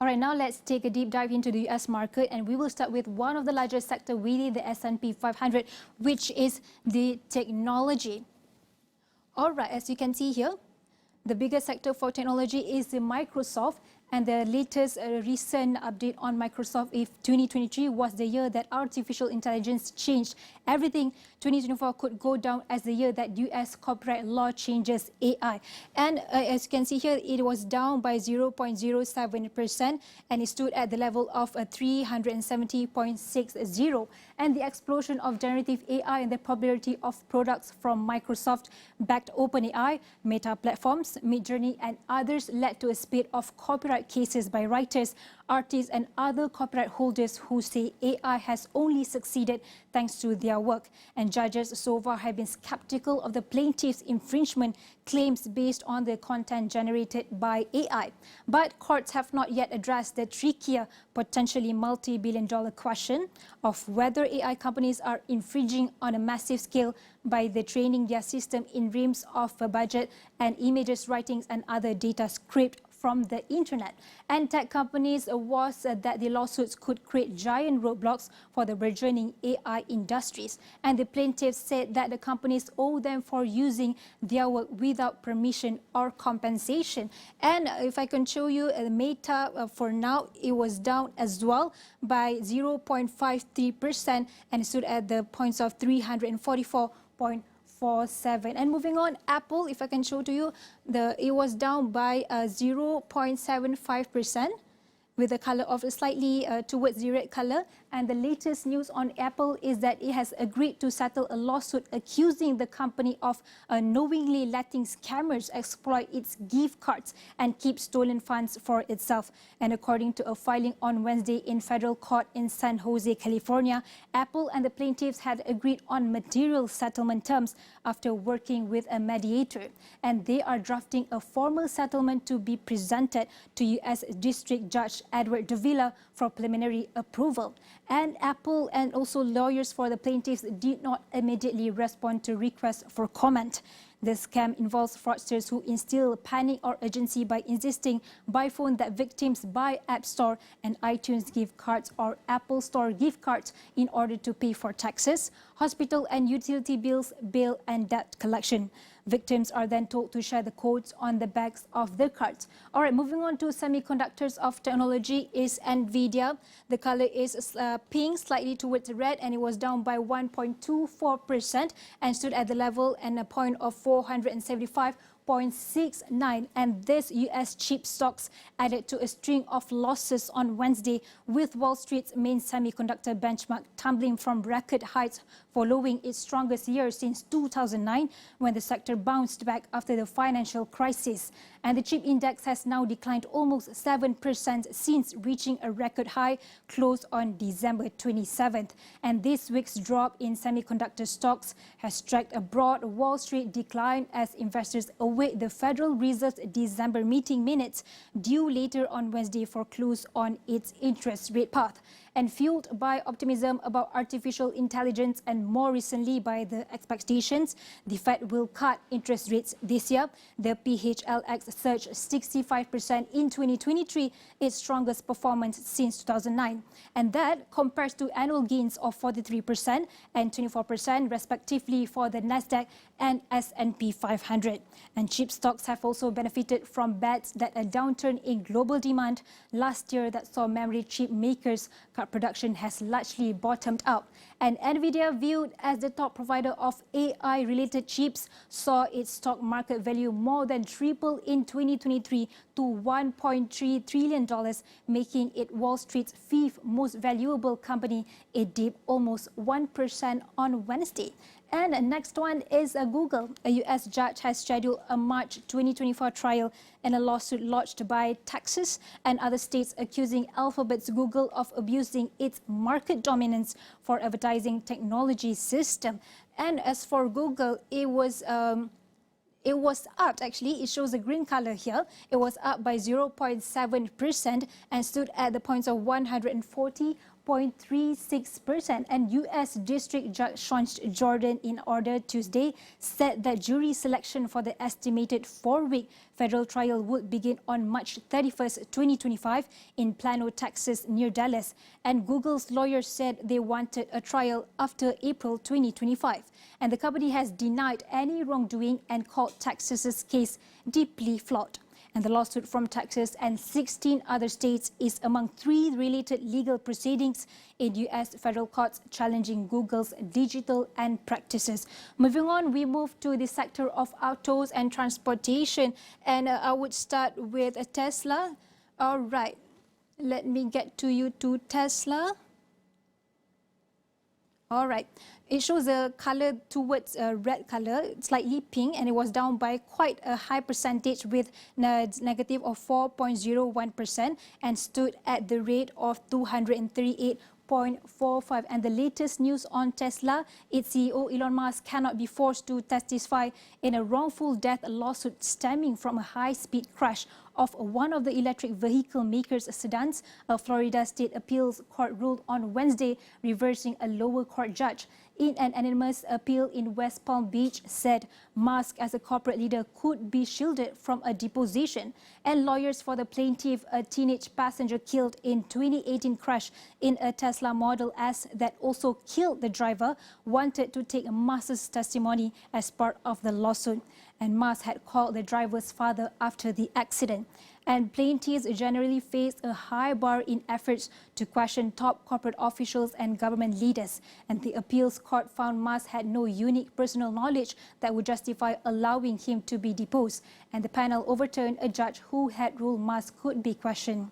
All right, now let's take a deep dive into the US market, and we will start with one of the largest sectors within the S&P 500, which is the technology. All right, as you can see here, the biggest sector for technology is the Microsoft, and the latest recent update on Microsoft if 2023 was the year that artificial intelligence changed everything. 2024 could go down as the year that US copyright law changes AI. And as you can see here, it was down by 0.07% and it stood at the level of 370.60. And the explosion of generative AI and the popularity of products from Microsoft-backed OpenAI, Meta Platforms, Midjourney and others led to a spate of copyright cases by writers, artists and other copyright holders who say AI has only succeeded thanks to their work. And judges so far have been skeptical of the plaintiff's infringement claims based on the content generated by AI. But courts have not yet addressed the trickier, potentially multi-billion-dollar question of whether AI companies are infringing on a massive scale by the training their system in reams of a budget and images, writings and other data scraped from the internet. And tech companies was that the lawsuits could create giant roadblocks for the burgeoning AI industries. And the plaintiffs said that the companies owe them for using their work without permission or compensation. And if I can show you Meta, for now, it was down as well by 0.53% and stood at the points of 344.47. And moving on, Apple, if I can show to you, it was down by 0.75% with the color of slightly towards the red color. And the latest news on Apple is that it has agreed to settle a lawsuit accusing the company of knowingly letting scammers exploit its gift cards and keep stolen funds for itself. And according to a filing on Wednesday in federal court in San Jose, California, Apple and the plaintiffs had agreed on material settlement terms after working with a mediator. And they are drafting a formal settlement to be presented to U.S. District Judge Edward Davila for preliminary approval. And Apple and also lawyers for the plaintiffs did not immediately respond to requests for comment. The scam involves fraudsters who instill panic or urgency by insisting by phone that victims buy App Store and iTunes gift cards or Apple Store gift cards in order to pay for taxes, hospital and utility bills, bail and debt collection. Victims are then told to share the codes on the backs of the cards. All right, moving on to semiconductors of technology is NVIDIA. The color is pink, slightly towards red, and it was down by 1.24% and stood at the level and a point of 475.69, and this US chip stocks added to a string of losses on Wednesday, with Wall Street's main semiconductor benchmark tumbling from record heights following its strongest year since 2009, when the sector bounced back after the financial crisis. And the chip index has now declined almost 7% since reaching a record high close on December 27th. And this week's drop in semiconductor stocks has tracked a broad Wall Street decline as investors await the Federal Reserve's December meeting minutes due later on Wednesday for clues on its interest rate path. And fueled by optimism about artificial intelligence and more recently by the expectations the Fed will cut interest rates this year, the PHLX surged 65% in 2023, its strongest performance since 2009. And that compares to annual gains of 43% and 24% respectively for the Nasdaq and S&P 500. And chip stocks have also benefited from bets that a downturn in global demand last year that saw memory chip makers cut production has largely bottomed out. And NVIDIA, viewed as the top provider of AI-related chips, saw its stock market value more than triple in 2023 to $1.3 trillion, making it Wall Street's fifth most valuable company. It dipped almost 1% on Wednesday. And the next one is Google. A US judge has scheduled a March 2024 trial in a lawsuit lodged by Texas and other states accusing Alphabet's Google of abusing its market dominance for advertising technology system. And as for Google, it was up, actually. It shows a green color here. It was up by 0.7% and stood at the points of 140 0.36%, and U.S. District Judge Sean Jordan, in order Tuesday, said that jury selection for the estimated 4-week federal trial would begin on March 31st, 2025 in Plano, Texas, near Dallas, and Google's lawyers said they wanted a trial after April 2025, and the company has denied any wrongdoing and called Texas's case deeply flawed. And the lawsuit from Texas and 16 other states is among 3 related legal proceedings in U.S. federal courts challenging Google's digital and practices. Moving on, we move to the sector of autos and transportation. And I would start with Tesla. All right, let me get to Tesla. All right. It shows a color towards a red color, slightly pink, and it was down by quite a high percentage with negative of 4.01% and stood at the rate of 238.45. And the latest news on Tesla, its CEO Elon Musk cannot be forced to testify in a wrongful death lawsuit stemming from a high-speed crash of one of the electric vehicle makers' sedans. A Florida State Appeals Court ruled on Wednesday, reversing a lower court judge. In an anonymous appeal in West Palm Beach, said Musk as a corporate leader could be shielded from a deposition, and lawyers for the plaintiff, a teenage passenger killed in 2018 crash in a Tesla Model S that also killed the driver, wanted to take Musk's testimony as part of the lawsuit. And Musk had called the driver's father after the accident. And plaintiffs generally face a high bar in efforts to question top corporate officials and government leaders. And the appeals court found Musk had no unique personal knowledge that would justify allowing him to be deposed. And the panel overturned a judge who had ruled Musk could be questioned.